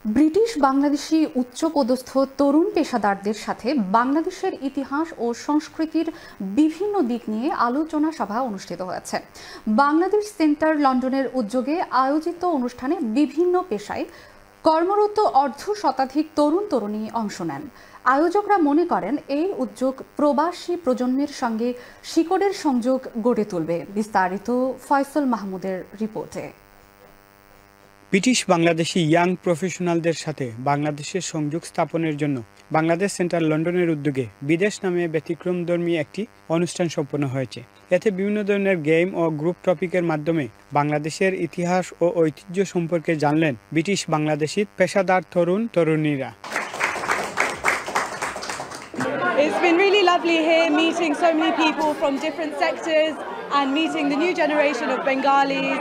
British Bangladeshi উচ্চপদস্থ তরুণ পেশাদারদের সাথে বাংলাদেশের ইতিহাস ও সংস্কৃতির বিভিন্ন দিক নিয়ে আলোচনা সভা অনুষ্ঠিত হয়েছে। বাংলাদেশ সেন্টার লন্ডনের উদ্যোগে আয়োজিত অনুষ্ঠানে বিভিন্ন পেশায় কর্মরত অর্ধশতাধিক তরুণ তরুণী অংশ নেন। আয়োজকরা মনে করেন এই উদ্যোগ প্রবাসী প্রজন্মের সঙ্গে শিকড়ের সংযোগ গড়ে তুলবে। বিস্তারিত ফয়সল মাহমুদের রিপোর্টে। ব্রিটিশ বাংলাদেশি ইয়াং প্রফেশনালদের সাথে বাংলাদেশের সংযোগ স্থাপনের জন্য বাংলাদেশ সেন্টার লন্ডনের উদ্যোগে বিদেশ নামে ব্যতিক্রমধর্মী একটি অনুষ্ঠান সম্পন্ন হয়েছে। এতে বিভিন্ন ধরনের গেম ও গ্রুপ টপিকের মাধ্যমে বাংলাদেশের ইতিহাস ও ঐতিহ্য সম্পর্কে জানলেন ব্রিটিশ বাংলাদেশি পেশাদার তরুণ তরুণীরা। It's been really lovely here meeting so many people from different sectors and meeting the new generation of Bengalis.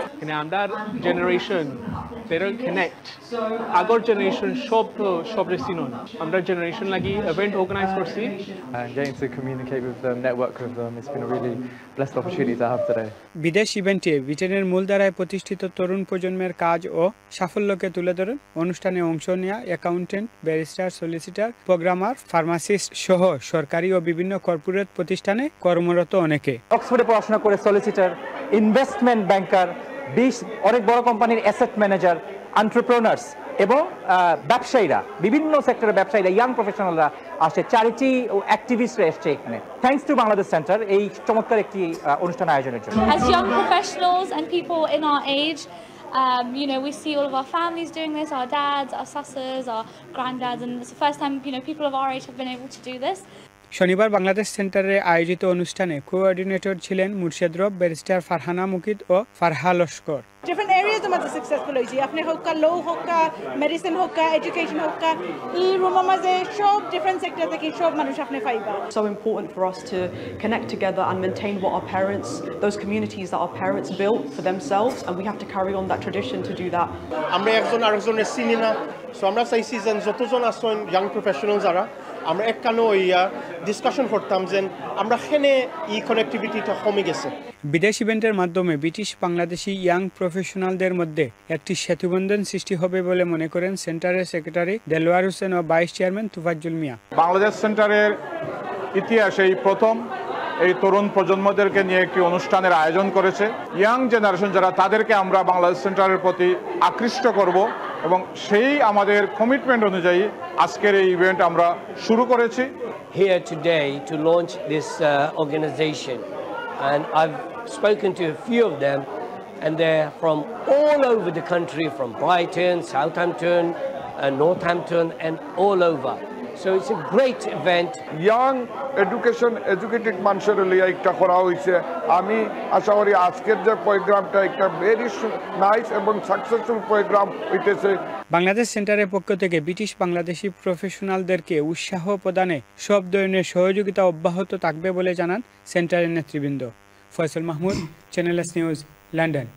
Our generation, they don't connect. Our generation shop resinon. Our generation lagi event organize korchi and getting to communicate with them, network with them. It's been a really blessed opportunity to have today. বিদেশ ইভেন্টে ব্রিটেনের মূলধারায় প্রতিষ্ঠিত তরুণ প্রজন্মের কাজ ও সাফল্যকে তুলে ধরেন অনুষ্ঠানে অংশ নেওয়া accountant, barrister, solicitor, programmer, pharmacist সহ সরকারি ও বিভিন্ন কর্পোরেট প্রতিষ্ঠানে কর্মরত অনেকে। অক্সফোর্ডে পড়াশোনা করে সলিসিটার, ইনভেস্টমেন্ট ব্যাংকার, অনেক বড় কোম্পানির অ্যাসেট ম্যানেজার, এন্টারপ্রেনার্স এবং ব্যবসায়ীরা, বিভিন্ন সেক্টরের ব্যবসায়ীরা, ইয়াং প্রফেশনালরা আসে, চ্যারিটি ও অ্যাক্টিভিস্টরা এসছে এখানে। থ্যাঙ্কস টু বাংলাদেশ সেন্টার এই চমৎকার একটি অনুষ্ঠান আয়োজনের জন্য। As young professionals and people in our age, we see all of our families doing this, our dads, our sassas, our granddads, and it's the first time, people of our age have been able to do this. শনিবার বাংলাদেশ সেন্টারে আয়োজিত অনুষ্ঠানে coordinator ছিলেন Murshed Rab, barrister Farhana Mukid ও Farha Laskar. Different areas of the successful hoji. Apne hokka, law hokka, medicine hokka, education hokka. Room maze shob different sectors theke shob manush apne faiba. So important for us to connect together and maintain what our parents, those communities that our parents built for themselves, and we have to carry on that tradition to do that. Amra ekjon arekjoner chini na, so amra চাইছি যেন যতজন আছেন young professional যারা আমরা একখানো ইয়া discussion করতাম যেন আমরা হেনে কানেক্টিভিটিটা কমে গেছে। বিদেশ ইভেন্টের মাধ্যমে ব্রিটিশ বাংলাদেশি ইয়াং প্রফেশনালদের মধ্যে একটি সেতুবন্ধন সৃষ্টি হবে বলে মনে করেন সেন্টারের সেক্রেটারি দেলোয়ার হোসেন ও ভাইস চেয়ারম্যান তুফাজ্জুল মিয়া। বাংলাদেশ সেন্টারের ইতিহাসে এই প্রথম এই তরুণ প্রজন্মদেরকে নিয়ে একটি অনুষ্ঠানের আয়োজন করেছে। ইয়াং জেনারেশন যারা, তাদেরকে আমরা বাংলাদেশ সেন্টারের প্রতি আকৃষ্ট করব এবং সেই আমাদের কমিটমেন্ট অনুযায়ী আজকের এই ইভেন্ট আমরা শুরু করেছি। Here today to launch this organization, and I've spoken to a few of them, and they're from all over the country, from Brighton, Southampton, Northampton, and all over. So it's a great event. Young educated মানুষের লিয়ে একটা করা হয়েছে। আমি আশা করি আজকের যে প্রোগ্রামটা একটা ভেরি নাইস এবং সাকসেসফুল প্রোগ্রাম হইতেছে। বাংলাদেশ সেন্টারের পক্ষ থেকে ব্রিটিশ বাংলাদেশি প্রফেশনালদেরকে উৎসাহ প্রদানে সব ধরনের সহযোগিতা অব্যাহত থাকবে বলে জানান সেন্টারের নেতৃবৃন্দ। Faisal Mahmud, channel S news, London.